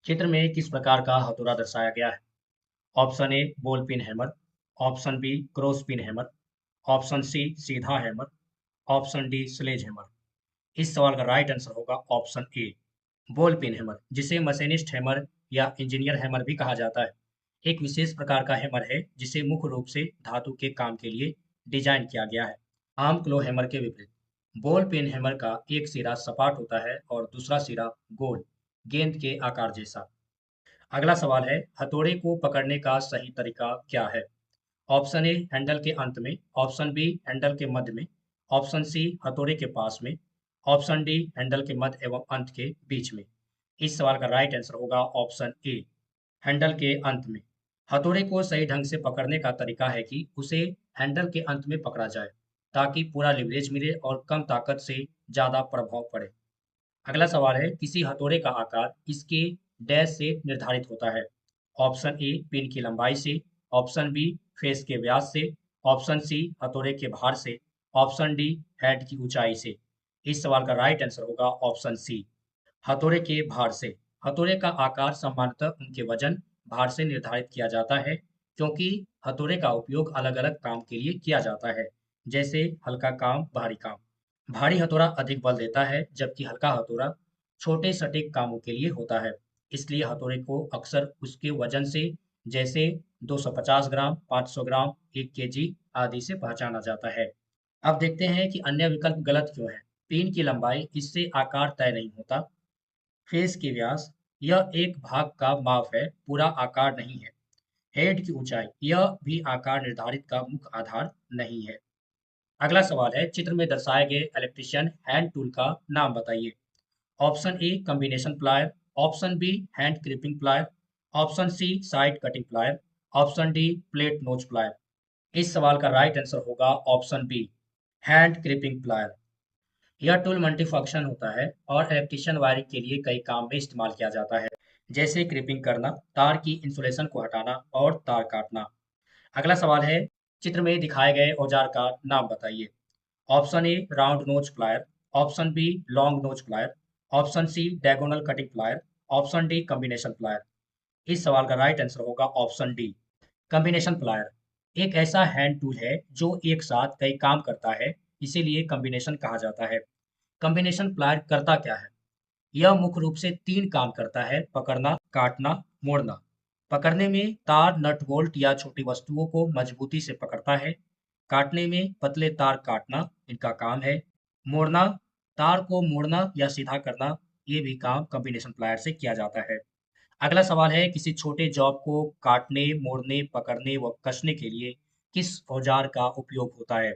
चित्र में किस प्रकार का हथौड़ा दर्शाया गया है? Option A ball peen hammer, option B cross peen hammer, option C सीधा hammer, option D sledge hammer. इस सवाल का राइट आंसर होगा option A ball peen hammer, जिसे मशीनिस्ट हैमर या इंजीनियर हैमर भी कहा जाता है। एक विशेष प्रकार का हैमर है जिसे मुख्य रूप से धातु के काम के लिए डिजाइन किया गया है। आम क्लो हैमर के विपरीत बॉल पेन हैमर का एक सिरा सपाट होता है और दूसरा सिरा गोल गेंद के आकार जैसा। अगला सवाल है, हथौड़े को पकड़ने का सही तरीका क्या है? ऑप्शन ए हैंडल के अंत में, ऑप्शन बी हैंडल के मध्य में, ऑप्शन सी हथौड़े के पास में, ऑप्शन डी हैंडल के मध्य एवं अंत के बीच में। इस सवाल का राइट आंसर होगा ऑप्शन ए हैंडल के अंत में। हथौड़े को सही ढंग से पकड़ने का तरीका है कि उसे हैंडल के अंत में पकड़ा जाए ताकि पूरा लिवरेज मिले और कम ताकत से ज्यादा प्रभाव पड़े। अगला सवाल है, किसी हथौड़े का आकार इसके डैश से निर्धारित होता है? ऑप्शन ए पिन की लंबाई से, ऑप्शन बी फेस के व्यास से, ऑप्शन सी हथौड़े के भार से, ऑप्शन डी हेड की ऊंचाई से। इस सवाल का राइट आंसर होगा ऑप्शन सी हथौड़े के भार से। हथौड़े का आकार सामान्यतः उनके वजन भार से निर्धारित किया जाता है, क्योंकि हथौड़े का उपयोग अलग अलग काम के लिए किया जाता है, जैसे हल्का काम, भारी काम। भारी हथौड़ा अधिक बल देता है, जबकि हल्का हथौड़ा छोटे सटीक कामों के लिए होता है। इसलिए हथौड़े को अक्सर उसके वजन से, जैसे 250 ग्राम, 500 ग्राम, 1 केजी आदि से पहचाना जाता है। अब देखते हैं कि अन्य विकल्प गलत क्यों है। पिन की लंबाई, इससे आकार तय नहीं होता। फेस की व्यास, यह एक भाग का माप है, पूरा आकार नहीं है। हेड की ऊंचाई, यह भी आकार निर्धारित का मुख्य आधार नहीं है। अगला सवाल है, चित्र में दर्शाए गए इलेक्ट्रिशियन हैंड टूल का नाम बताइए। Option A combination plier, option B hand crimping plier, option C side cutting plier, option D flat nose plier. इस सवाल का राइट आंसर होगा option B hand crimping plier. यह टूल मल्टीफंक्शन होता है और इलेक्ट्रिशियन वायरिंग के लिए कई काम में इस्तेमाल किया जाता है, जैसे क्रिपिंग करना, तार की इंसुलेशन को हटाना और तार काटना। अगला सवाल है, चित्र में दिखाए गए औजार का नाम बताइए। Option A round nose plier, option B long nose plier, option C diagonal cutting plier, option D combination plier. इस सवाल का राइट आंसर होगा ऑप्शन डी कॉम्बिनेशन प्लायर। एक ऐसा हैंड टूल है जो एक साथ कई काम करता है, इसीलिए कॉम्बिनेशन कहा जाता है। कॉम्बिनेशन प्लायर करता क्या है? यह मुख्य रूप से 3 काम करता है: पकड़ना, काटना, मोड़ना। पकड़ने में तार, नट बोल्ट या छोटी वस्तुओं को मजबूती से पकड़ता है। काटने में पतले तार काटना इनका काम है। मोड़ना, तार को मोड़ना या सीधा करना, ये भी काम कॉम्बिनेशन प्लायर से किया जाता है। अगला सवाल है, किसी छोटे जॉब को काटने, मोड़ने, पकड़ने व कसने के लिए किस औजार का उपयोग होता है?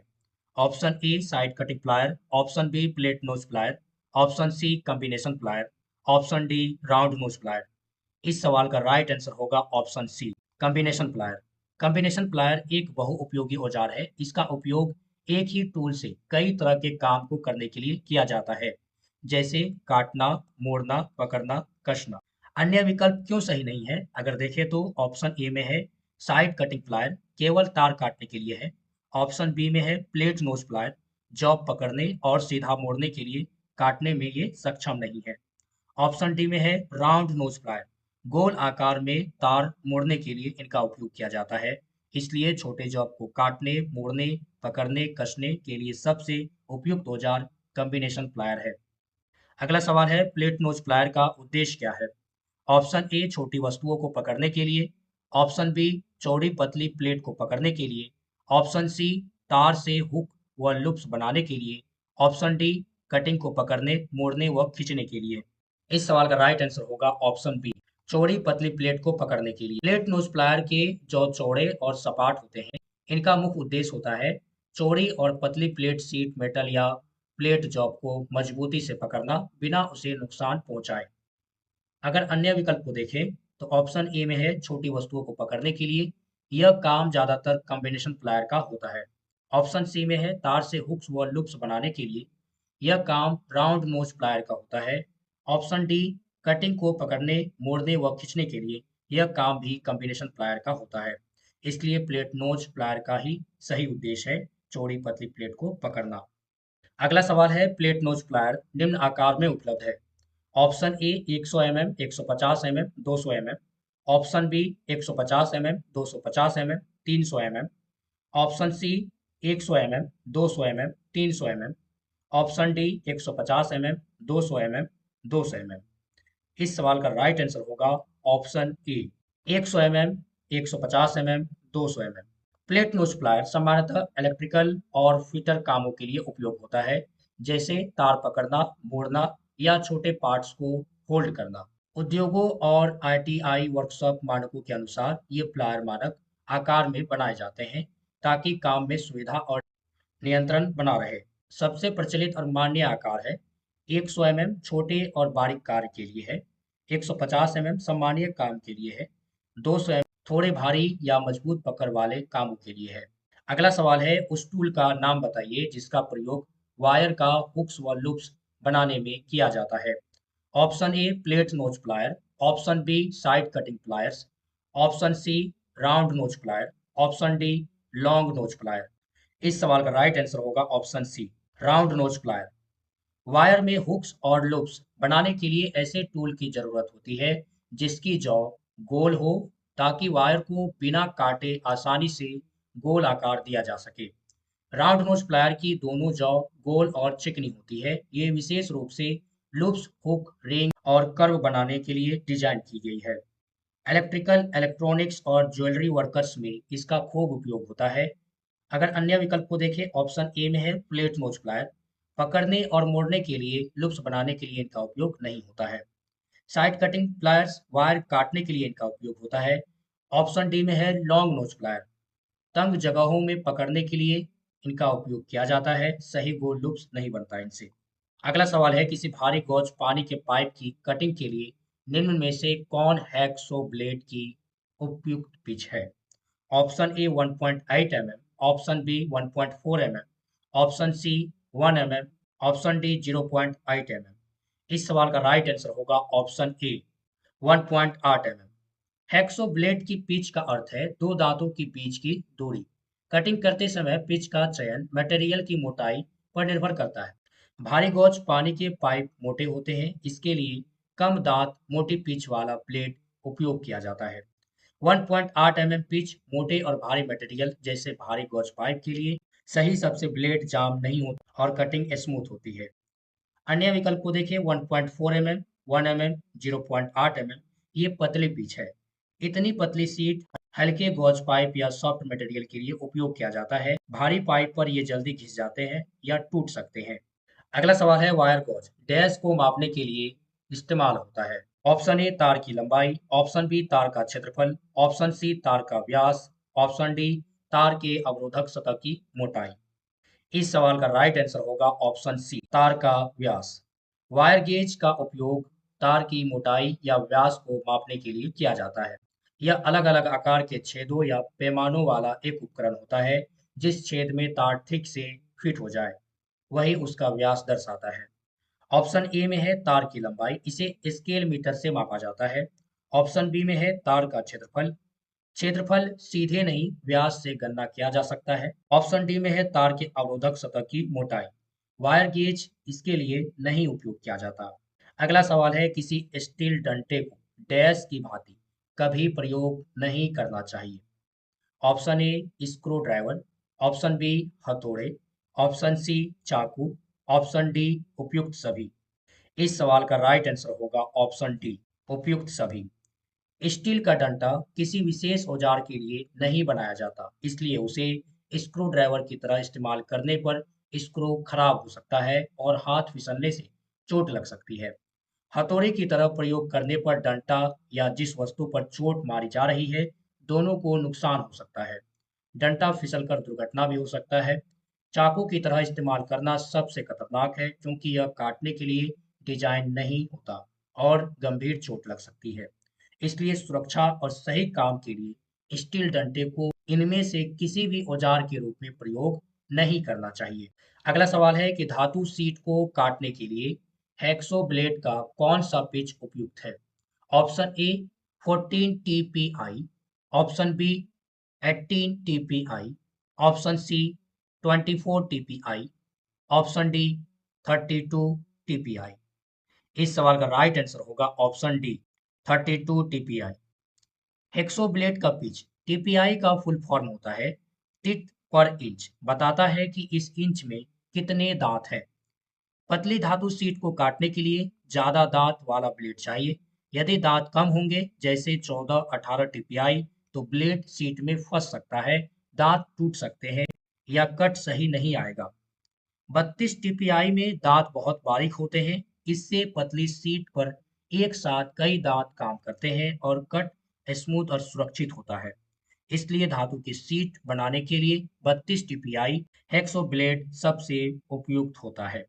Option A side cutting plier, option B flat nose plier, option C combination plier, option D round nose plier. इस सवाल का राइट आंसर होगा option C combination plier. Combination plier एक बहुउपयोगी औजार है। इसका उपयोग एक ही टूल से कई तरह के काम को करने के लिए किया जाता है, जैसे काटना, मोड़ना, पकड़ना, कसना। अन्य विकल्प क्यों सही नहीं है? अगर देखें तो ऑप्शन ए में है साइड कटिंग प्लायर, केवल तार काटने के लिए है। ऑप्शन बी में है प्लेट नोज प्लायर, जॉब पकड़ने और सीधा मोड़ने के लिए, काटने में ये सक्षम नहीं है। ऑप्शन डी में है राउंड नोज प्लायर, गोल आकार में तार मोड़ने के लिए इनका उपयोग किया जाता है। इसलिए छोटे जॉब को काटने, मोड़ने, पकड़ने, कसने के लिए सबसे उपयुक्त औजार कॉम्बिनेशन प्लायर है। अगला सवाल है, प्लेट नोज प्लायर का उद्देश्य क्या है? ऑप्शन ए छोटी वस्तुओं को पकड़ने के लिए, ऑप्शन बी चौड़ी पतली प्लेट को पकड़ने के लिए, ऑप्शन सी तार से हुक व लूप्स बनाने के लिए, ऑप्शन डी कटिंग को पकड़ने, मोड़ने व खींचने के लिए। इस सवाल का राइट आंसर होगा ऑप्शन बी चौड़ी पतली प्लेट को पकड़ने के लिए। प्लेट नोज प्लायर के जो चौड़े और सपाट होते हैं, इनका मुख्य उद्देश्य होता है चौड़ी और पतली प्लेट शीट मेटल या प्लेट जॉब को मजबूती से पकड़ना बिना उसे नुकसान पहुंचाए। अगर अन्य विकल्प को देखें तो ऑप्शन ए में है छोटी वस्तुओं को पकड़ने के लिए, यह काम ज्यादातर कॉम्बिनेशन प्लायर का होता है। ऑप्शन सी में है तार से हुक्स व लूप्स बनाने के लिए, यह काम राउंड नोज प्लायर का होता है। ऑप्शन डी कटिंग को पकड़ने, मोड़ने व खींचने के लिए, यह काम भी कॉम्बिनेशन प्लायर का होता है। इसलिए प्लेट नोज प्लायर का ही सही उद्देश्य है चौड़ी पतली प्लेट को पकड़ना। अगला सवाल है, प्लेट नोज प्लायर निम्न आकार में उपलब्ध है। Option A 100 mm, 150 mm, 200 mm। Option B 150 mm, 250 mm, 300 mm। Option C 100 mm, 200 mm, 300 mm। Option D 150 mm, 200 mm, 200 mm। इस सवाल का राइट आंसर होगा option A 100 mm, 150 mm, 200 mm। Flat nose plier सामान्यतः इलेक्ट्रिकल और fitter कामों के लिए उपयोग होता है, जैसे तार पकड़ना, मोड़ना या छोटे पार्ट्स को होल्ड करना। उद्योगों और आईटीआई वर्कशॉप मानकों के अनुसार ये प्लायर मानक आकार में बनाए जाते हैं, ताकि काम में सुविधा और नियंत्रण बना रहे। सबसे प्रचलित और मान्य आकार है 100 mm, छोटे और बारीक कार्य के लिए है। 150 mm सामान्य काम के लिए है। 200 mm थोड़े भारी या मजबूत पकड़ वाले कामों के लिए है। अगला सवाल है, उस टूल का नाम बताइए जिसका प्रयोग वायर का हुक्स व लूप्स बनाने में किया जाता है। Option A flat nose plier. Option B side cutting pliers. Option C round nose plier. Option D long nose plier. इस सवाल का राइट आंसर होगा option C round nose plier. Wire में हुक्स और लूप्स बनाने के लिए ऐसे टूल की जरूरत होती है जिसकी जॉ गोल हो, ताकि वायर को बिना काटे आसानी से गोल आकार दिया जा सके। राउंड नोज प्लायर की दोनों जॉ गोल और चिकनी होती है। ये विशेष रूप से लूप्स, हुक, रिंग और कर्व बनाने के लिए डिजाइन की गई है। इलेक्ट्रिकल, इलेक्ट्रॉनिक्स और ज्वेलरी वर्कर्स में इसका खूब उपयोग होता है। अगर अन्य विकल्प को देखें, ऑप्शन ए में है प्लेट नोच प्लायर। पकड़ने और मोड़ने के लिए, लूप्स बनाने के लिए इनका उपयोग नहीं होता है। साइड कटिंग प्लायर्स वायर काटने के लिए इनका उपयोग होता है। ऑप्शन डी में है लॉन्ग नोच प्लायर। तंग जगहों में पकड़ने के लिए इनका उपयोग किया जाता है। सही गोल लूप्स नहीं बनता इनसे। अगला सवाल है, किसी भारी गॉज पानी के पाइप की कटिंग के लिए निम्न में से कौन हैक्सो ब्लेड की उपयुक्त पिच है? Option A 1.8 mm, option B 1.4 mm, option C 1 mm, option D 0.8 mm। इस सवाल का राइट आंसर होगा option A 1.8 mm। Hacksaw blade की पिच का अर्थ है दो दांतों के बीच की दूरी। कटिंग करते समय पिच का चयन मटेरियल की मोटाई पर निर्भर करता है। भारी गॉज पानी के पाइप मोटे होते हैं, इसके लिए कम दांत मोटी पिच वाला ब्लेड उपयोग किया जाता है। 1.8 mm पिच मोटे और भारी मटेरियल जैसे भारी गॉज पाइप के लिए सही सबसे ब्लेड जाम नहीं होता और कटिंग स्मूथ होती है। अन्य विकल्प को देखें, 1.4 mm, 1 mm, 0.8 mm। ये पतली पिच है। इतनी पतली सीट हल्के गॉज पाइप या सॉफ्ट मटेरियल के लिए उपयोग किया जाता है। भारी पाइप पर ये जल्दी घिस जाते हैं या टूट सकते हैं। अगला सवाल है, वायर गॉज डैश को मापने के लिए इस्तेमाल होता है। ऑप्शन ए तार की लंबाई, ऑप्शन बी तार का क्षेत्रफल, ऑप्शन सी तार का व्यास, ऑप्शन डी तार के अवरोधक सतह की मोटाई। इस सवाल का राइट आंसर होगा ऑप्शन सी तार का व्यास। वायर गेज का उपयोग तार की मोटाई या व्यास को मापने के लिए किया जाता है। यह अलग अलग आकार के छेदों या पैमानों वाला एक उपकरण होता है। जिस छेद में तार ठीक से फिट हो जाए, वही उसका व्यास दर्शाता है। ऑप्शन ए में है तार की लंबाई, इसे स्केल मीटर से मापा जाता है। ऑप्शन बी में है तार का क्षेत्रफल, क्षेत्रफल सीधे नहीं व्यास से गणना किया जा सकता है। ऑप्शन डी में है तार के अवरोधक सतह की मोटाई। वायर गेज इसके लिए नहीं उपयोग किया जाता। अगला सवाल है, किसी स्टील डंडे को डैश की भांति कभी प्रयोग नहीं करना चाहिए। Option A screw driver, option B हथौड़े, ऑप्शन सी चाकू, ऑप्शन डी उपयुक्त सभी। इस सवाल का राइट आंसर होगा ऑप्शन डी उपयुक्त सभी। स्टील का डंडा किसी विशेष औजार के लिए नहीं बनाया जाता, इसलिए उसे स्क्रू ड्राइवर की तरह इस्तेमाल करने पर स्क्रू खराब हो सकता है और हाथ फिसलने से चोट लग सकती है। हथौड़े की तरह प्रयोग करने पर डंडा या जिस वस्तु पर चोट मारी जा रही है, दोनों को नुकसान हो सकता है। डंडा फिसलकर दुर्घटना भी हो सकता है। चाकू की तरह इस्तेमाल करना सबसे खतरनाक है, क्योंकि यह काटने के लिए डिजाइन नहीं होता और गंभीर चोट लग सकती है। इसलिए सुरक्षा और सही काम के लिए स्टील डंडे को इनमें से किसी भी औजार के रूप में प्रयोग नहीं करना चाहिए। अगला सवाल है कि धातु सीट को काटने के लिए हैक्सो ब्लेड का कौन सा पिच उपयुक्त है? Option A 14 TPI, option B 18 TPI, option C 24 TPI, option D 32 TPI। इस सवाल का राइट आंसर होगा ऑप्शन डी 32 टीपीआई। हेक्सोब्लेड का पिच टीपीआई का फुल फॉर्म होता है टिट पर इंच, बताता है कि इस इंच में कितने दांत हैं। पतली धातु शीट को काटने के लिए ज्यादा दांत वाला ब्लेड चाहिए। यदि दांत कम होंगे जैसे 14-18 टीपीआई तो ब्लेड शीट में फंस सकता है, दांत टूट सकते हैं या कट सही नहीं आएगा। 32 टीपीआई में दांत बहुत बारीक होते हैं, इससे पतली शीट पर एक साथ कई दांत काम करते हैं और कट स्मूथ और सुरक्षित होता है। इसलिए धातु की शीट बनाने के लिए 32 टीपीआई हेक्सो ब्लेड सबसे उपयुक्त होता है।